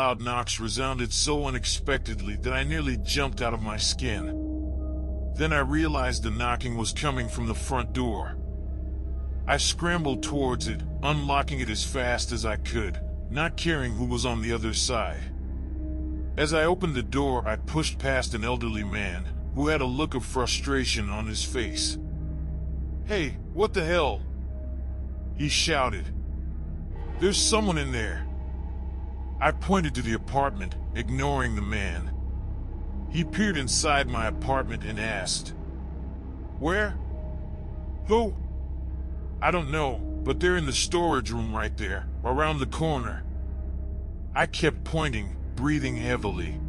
loud knocks resounded so unexpectedly that I nearly jumped out of my skin. Then I realized the knocking was coming from the front door. I scrambled towards it, unlocking it as fast as I could, not caring who was on the other side. As I opened the door, I pushed past an elderly man who had a look of frustration on his face. "Hey, what the hell?" he shouted. "There's someone in there." I pointed to the apartment, ignoring the man. He peered inside my apartment and asked, "Where? Who?" "I don't know, but they're in the storage room right there, around the corner." I kept pointing, breathing heavily.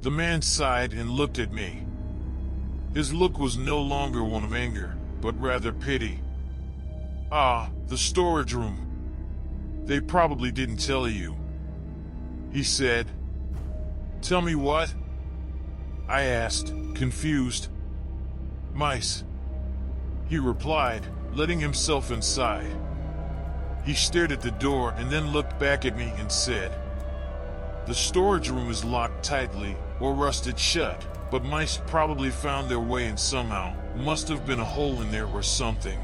The man sighed and looked at me. His look was no longer one of anger, but rather pity. "Ah, the storage room. They probably didn't tell you," he said. "Tell me what?" I asked, confused. "Mice," he replied, letting himself inside. He stared at the door and then looked back at me and said, "The storage room is locked tightly or rusted shut, but mice probably found their way in somehow. Must have been a hole in there or something."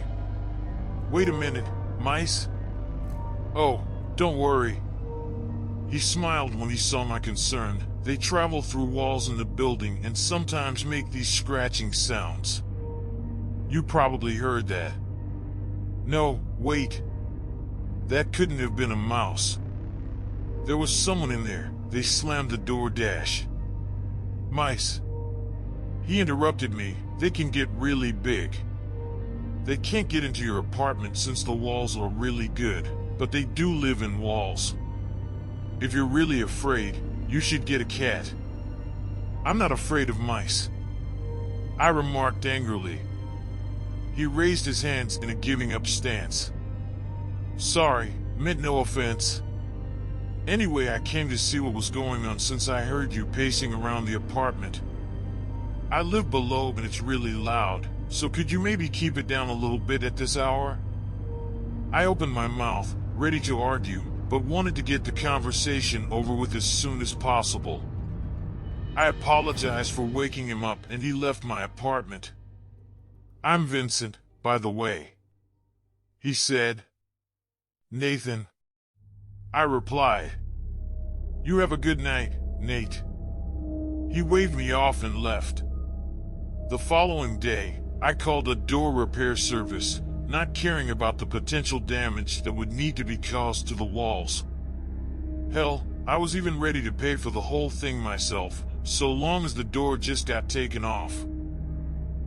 "Wait a minute, mice?" "Oh, don't worry." He smiled when he saw my concern. "They travel through walls in the building and sometimes make these scratching sounds. You probably heard that." "No, wait. That couldn't have been a mouse. There was someone in there. They slammed the door dash." "Mice," he interrupted me, "they can get really big. They can't get into your apartment since the walls are really good, but they do live in walls. If you're really afraid, you should get a cat." "I'm not afraid of mice," I remarked angrily. He raised his hands in a giving up stance. "Sorry, meant no offense. Anyway, I came to see what was going on since I heard you pacing around the apartment. I live below and it's really loud, so could you maybe keep it down a little bit at this hour?" I opened my mouth, ready to argue, but wanted to get the conversation over with as soon as possible. I apologized for waking him up and he left my apartment. "I'm Vincent, by the way," he said. "Nathan," I replied. "You have a good night, Nate." He waved me off and left. The following day, I called a door repair service, not caring about the potential damage that would need to be caused to the walls. Hell, I was even ready to pay for the whole thing myself, so long as the door just got taken off.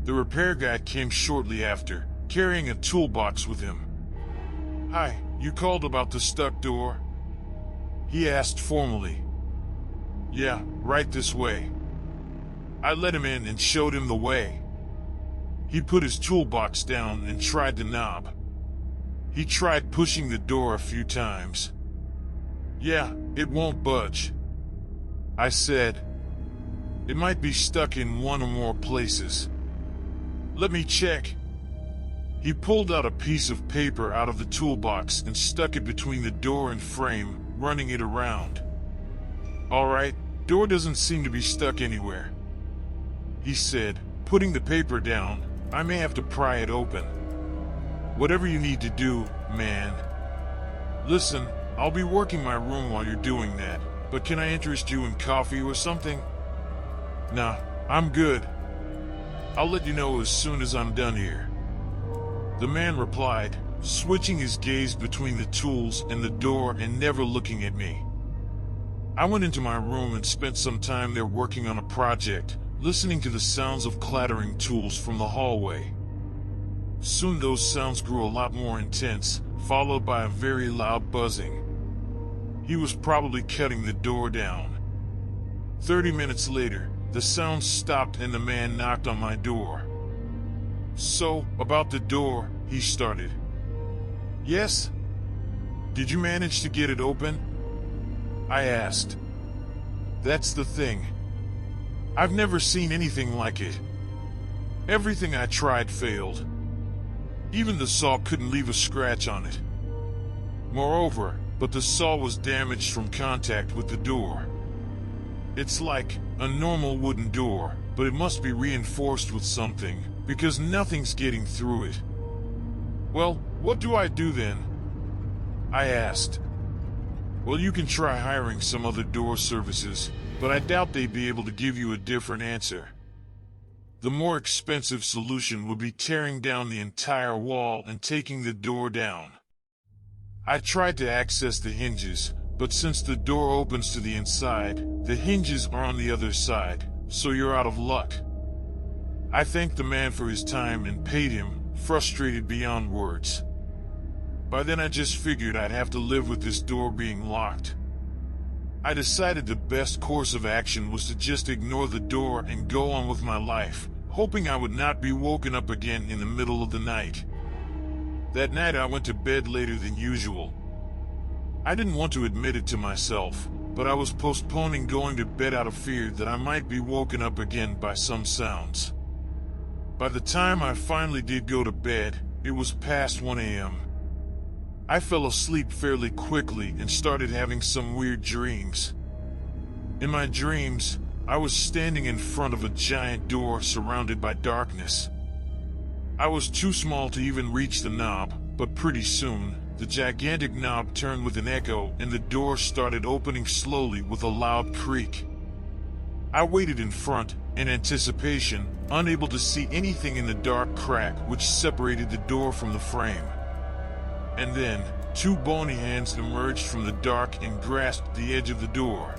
The repair guy came shortly after, carrying a toolbox with him. "Hi, you called about the stuck door?" he asked formally. "Yeah, right this way." I let him in and showed him the way. He put his toolbox down and tried the knob. He tried pushing the door a few times. "Yeah, it won't budge," I said. "It might be stuck in one or more places." "Let me check." He pulled out a piece of paper out of the toolbox and stuck it between the door and frame, running it around. "All right, door doesn't seem to be stuck anywhere," he said, putting the paper down. "I may have to pry it open." "Whatever you need to do, man. Listen, I'll be working my room while you're doing that, but can I interest you in coffee or something?" "Nah, I'm good. I'll let you know as soon as I'm done here," the man replied, switching his gaze between the tools and the door and never looking at me. I went into my room and spent some time there working on a project, listening to the sounds of clattering tools from the hallway. Soon those sounds grew a lot more intense, followed by a very loud buzzing. He was probably cutting the door down. 30 minutes later, the sound stopped and the man knocked on my door. "So, about the door," he started. "Yes? Did you manage to get it open?" I asked. "That's the thing. I've never seen anything like it. Everything I tried failed. Even the saw couldn't leave a scratch on it. Moreover, but the saw was damaged from contact with the door. It's like a normal wooden door, but it must be reinforced with something, because nothing's getting through it. Well, what do I do then? I asked. Well, you can try hiring some other door services, but I doubt they'd be able to give you a different answer. The more expensive solution would be tearing down the entire wall and taking the door down. I tried to access the hinges, but since the door opens to the inside, the hinges are on the other side, so you're out of luck. I thanked the man for his time and paid him, frustrated beyond words. By then I just figured I'd have to live with this door being locked. I decided the best course of action was to just ignore the door and go on with my life, hoping I would not be woken up again in the middle of the night. That night I went to bed later than usual. I didn't want to admit it to myself, but I was postponing going to bed out of fear that I might be woken up again by some sounds. By the time I finally did go to bed, it was past 1 a.m. I fell asleep fairly quickly and started having some weird dreams. In my dreams, I was standing in front of a giant door surrounded by darkness. I was too small to even reach the knob, but pretty soon, the gigantic knob turned with an echo and the door started opening slowly with a loud creak. I waited in front, in anticipation, unable to see anything in the dark crack which separated the door from the frame. And then, two bony hands emerged from the dark and grasped the edge of the door.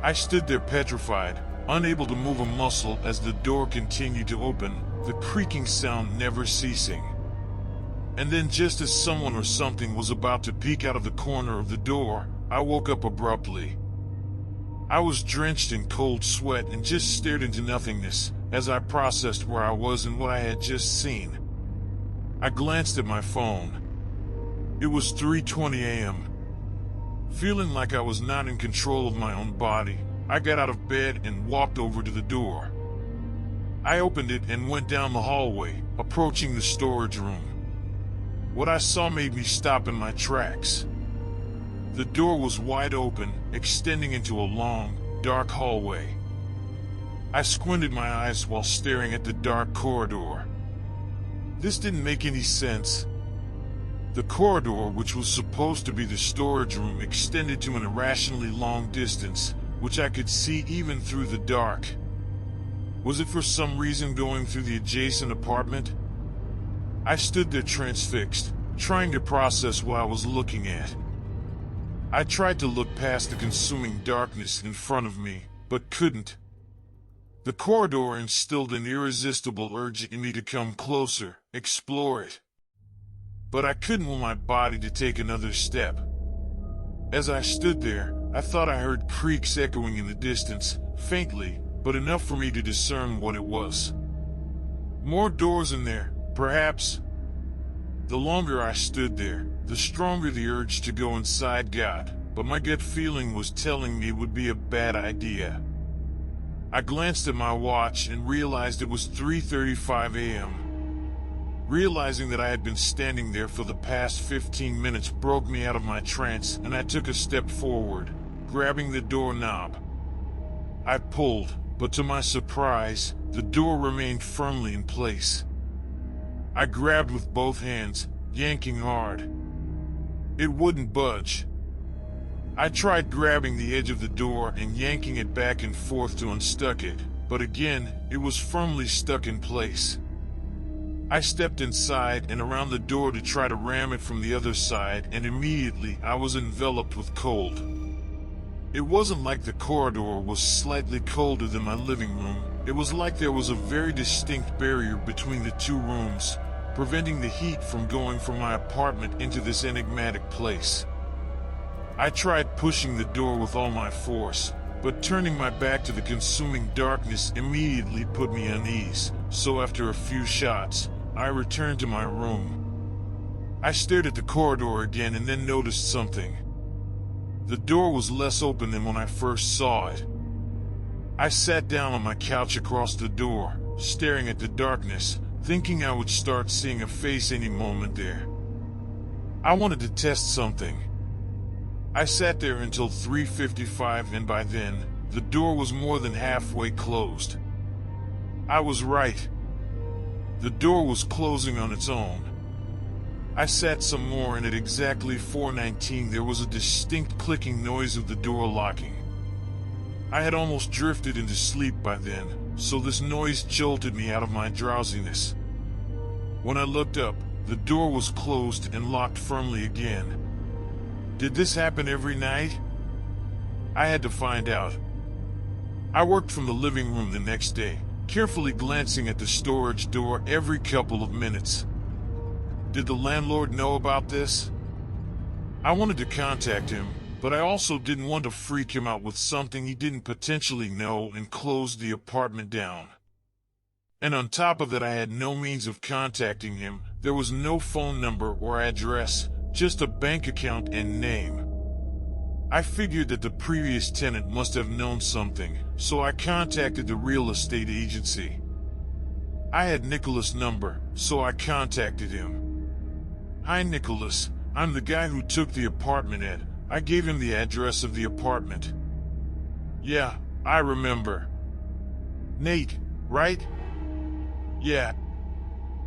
I stood there petrified, unable to move a muscle as the door continued to open, the creaking sound never ceasing. And then just as someone or something was about to peek out of the corner of the door, I woke up abruptly. I was drenched in cold sweat and just stared into nothingness as I processed where I was and what I had just seen. I glanced at my phone. It was 3:20 a.m. Feeling like I was not in control of my own body, I got out of bed and walked over to the door. I opened it and went down the hallway, approaching the storage room. What I saw made me stop in my tracks. The door was wide open, extending into a long, dark hallway. I squinted my eyes while staring at the dark corridor. This didn't make any sense. The corridor, which was supposed to be the storage room, extended to an irrationally long distance, which I could see even through the dark. Was it for some reason going through the adjacent apartment? I stood there transfixed, trying to process what I was looking at. I tried to look past the consuming darkness in front of me, but couldn't. The corridor instilled an irresistible urge in me to come closer, explore it. But I couldn't will my body to take another step. As I stood there, I thought I heard creaks echoing in the distance, faintly, but enough for me to discern what it was. More doors in there, perhaps. The longer I stood there, the stronger the urge to go inside got, but my gut feeling was telling me it would be a bad idea. I glanced at my watch and realized it was 3:35 a.m. Realizing that I had been standing there for the past 15 minutes broke me out of my trance, and I took a step forward, grabbing the doorknob. I pulled, but to my surprise, the door remained firmly in place. I grabbed with both hands, yanking hard. It wouldn't budge. I tried grabbing the edge of the door and yanking it back and forth to unstuck it, but again, it was firmly stuck in place. I stepped inside and around the door to try to ram it from the other side, and immediately I was enveloped with cold. It wasn't like the corridor was slightly colder than my living room. It was like there was a very distinct barrier between the two rooms, preventing the heat from going from my apartment into this enigmatic place. I tried pushing the door with all my force, but turning my back to the consuming darkness immediately put me at ease, so after a few shots, I returned to my room. I stared at the corridor again and then noticed something. The door was less open than when I first saw it. I sat down on my couch across the door, staring at the darkness, thinking I would start seeing a face any moment there. I wanted to test something. I sat there until 3:55, and by then, the door was more than halfway closed. I was right. The door was closing on its own. I sat some more, and at exactly 4:19 there was a distinct clicking noise of the door locking. I had almost drifted into sleep by then, so this noise jolted me out of my drowsiness. When I looked up, the door was closed and locked firmly again. Did this happen every night? I had to find out. I worked from the living room the next day, carefully glancing at the storage door every couple of minutes. Did the landlord know about this? I wanted to contact him, but I also didn't want to freak him out with something he didn't potentially know and close the apartment down. And on top of that, I had no means of contacting him. There was no phone number or address, just a bank account and name. I figured that the previous tenant must have known something, so I contacted the real estate agency. I had Nicholas' number, so I contacted him. "Hi Nicholas, I'm the guy who took the apartment at." I gave him the address of the apartment. "Yeah, I remember. Nate, right?" "Yeah.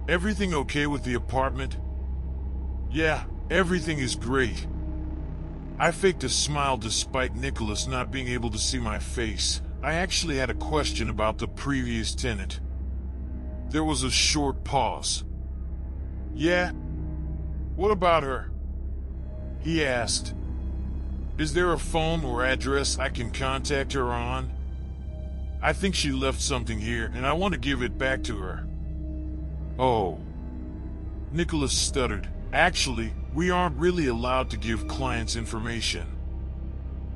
Everything okay with the apartment?" "Yeah, everything is great." I faked a smile despite Nicholas not being able to see my face. I actually had a question about the previous tenant. There was a short pause. "Yeah? What about her?" he asked. "Is there a phone or address I can contact her on? I think she left something here and I want to give it back to her." "Oh." Nicholas stuttered. "Actually, we aren't really allowed to give clients information.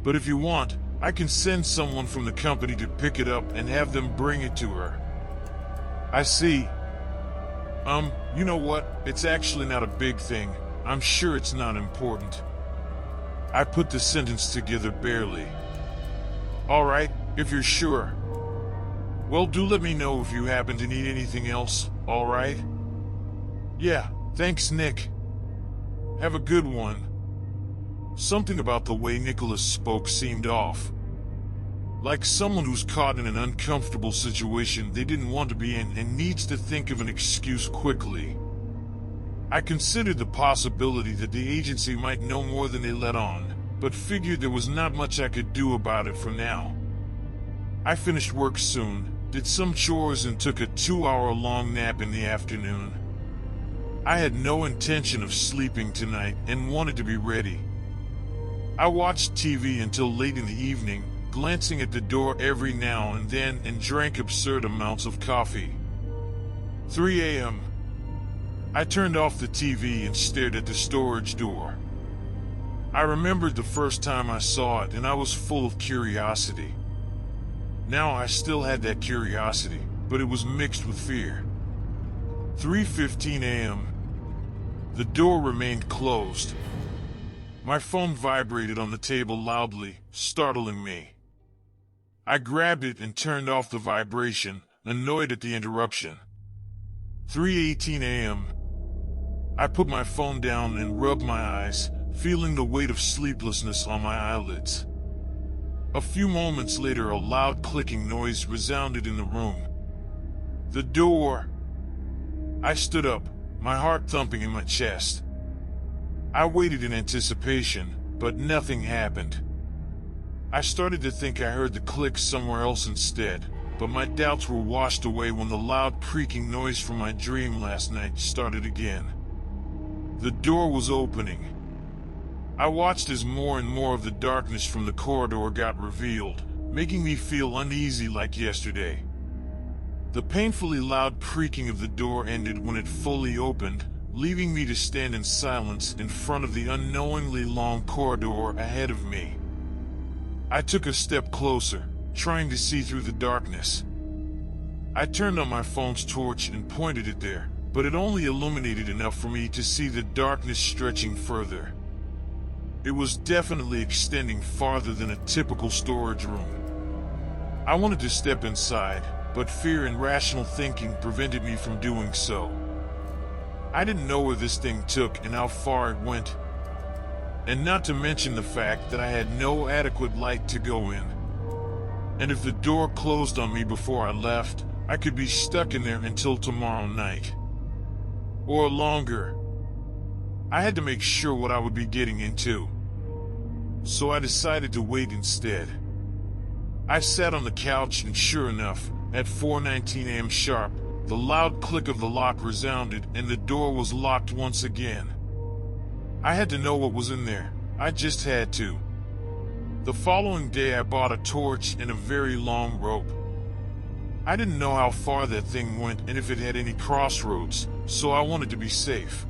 But if you want, I can send someone from the company to pick it up and have them bring it to her." "I see. You know what? It's actually not a big thing. I'm sure it's not important." I put the sentence together barely. "All right, if you're sure. Well, do let me know if you happen to need anything else, all right?" "Yeah, thanks, Nick. Have a good one." Something about the way Nicholas spoke seemed off. Like someone who's caught in an uncomfortable situation they didn't want to be in and needs to think of an excuse quickly. I considered the possibility that the agency might know more than they let on, but figured there was not much I could do about it for now. I finished work soon, did some chores, and took a 2-hour-long nap in the afternoon. I had no intention of sleeping tonight and wanted to be ready. I watched TV until late in the evening, glancing at the door every now and then, and drank absurd amounts of coffee. 3 a.m. I turned off the TV and stared at the storage door. I remembered the first time I saw it and I was full of curiosity. Now I still had that curiosity, but it was mixed with fear. 3:15 a.m. The door remained closed. My phone vibrated on the table loudly, startling me. I grabbed it and turned off the vibration, annoyed at the interruption. 3:18 a.m. I put my phone down and rubbed my eyes, feeling the weight of sleeplessness on my eyelids. A few moments later, a loud clicking noise resounded in the room. The door. I stood up, my heart thumping in my chest. I waited in anticipation, but nothing happened. I started to think I heard the click somewhere else instead, but my doubts were washed away when the loud creaking noise from my dream last night started again. The door was opening. I watched as more and more of the darkness from the corridor got revealed, making me feel uneasy like yesterday. The painfully loud creaking of the door ended when it fully opened, leaving me to stand in silence in front of the unknowingly long corridor ahead of me. I took a step closer, trying to see through the darkness. I turned on my phone's torch and pointed it there, but it only illuminated enough for me to see the darkness stretching further. It was definitely extending farther than a typical storage room. I wanted to step inside, but fear and rational thinking prevented me from doing so. I didn't know where this thing took and how far it went. and not to mention the fact that I had no adequate light to go in. And if the door closed on me before I left, I could be stuck in there until tomorrow night. Or longer. I had to make sure what I would be getting into. So I decided to wait instead. I sat on the couch and sure enough, at 4:19 a.m. sharp, the loud click of the lock resounded and the door was locked once again. I had to know what was in there. I just had to. The following day I bought a torch and a very long rope. I didn't know how far that thing went and if it had any crossroads, so I wanted to be safe.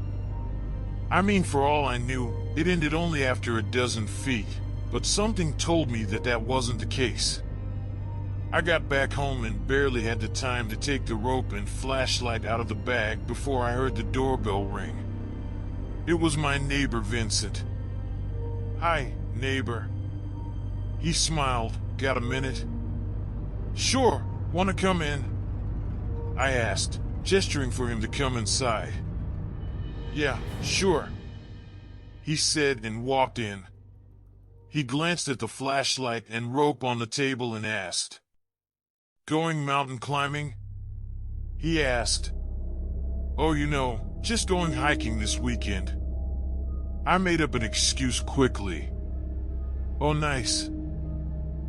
I mean, for all I knew, it ended only after a dozen feet, but something told me that that wasn't the case. I got back home and barely had the time to take the rope and flashlight out of the bag before I heard the doorbell ring. It was my neighbor Vincent. "Hi, neighbor." He smiled. "Got a minute?" "Sure, wanna come in?" I asked, gesturing for him to come inside. "Yeah, sure," he said and walked in. He glanced at the flashlight and rope on the table and asked, "Going mountain climbing?" He asked. "Oh, just going hiking this weekend." I made up an excuse quickly. "Oh, nice.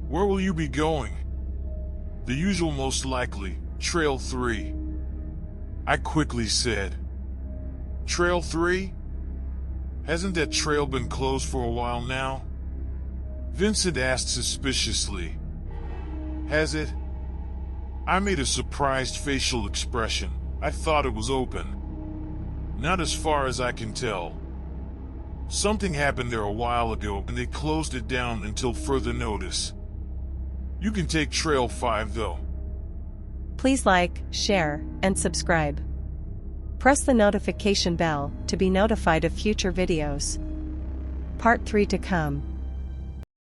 Where will you be going?" "The usual, most likely, Trail 3. I quickly said. "Trail 3? Hasn't that trail been closed for a while now?" Vincent asked suspiciously. "Has it?" I made a surprised facial expression. I thought it was open. "Not as far as I can tell. Something happened there a while ago and they closed it down until further notice. You can take Trail 5 though." Please like, share, and subscribe. Press the notification bell to be notified of future videos. Part 3 to come.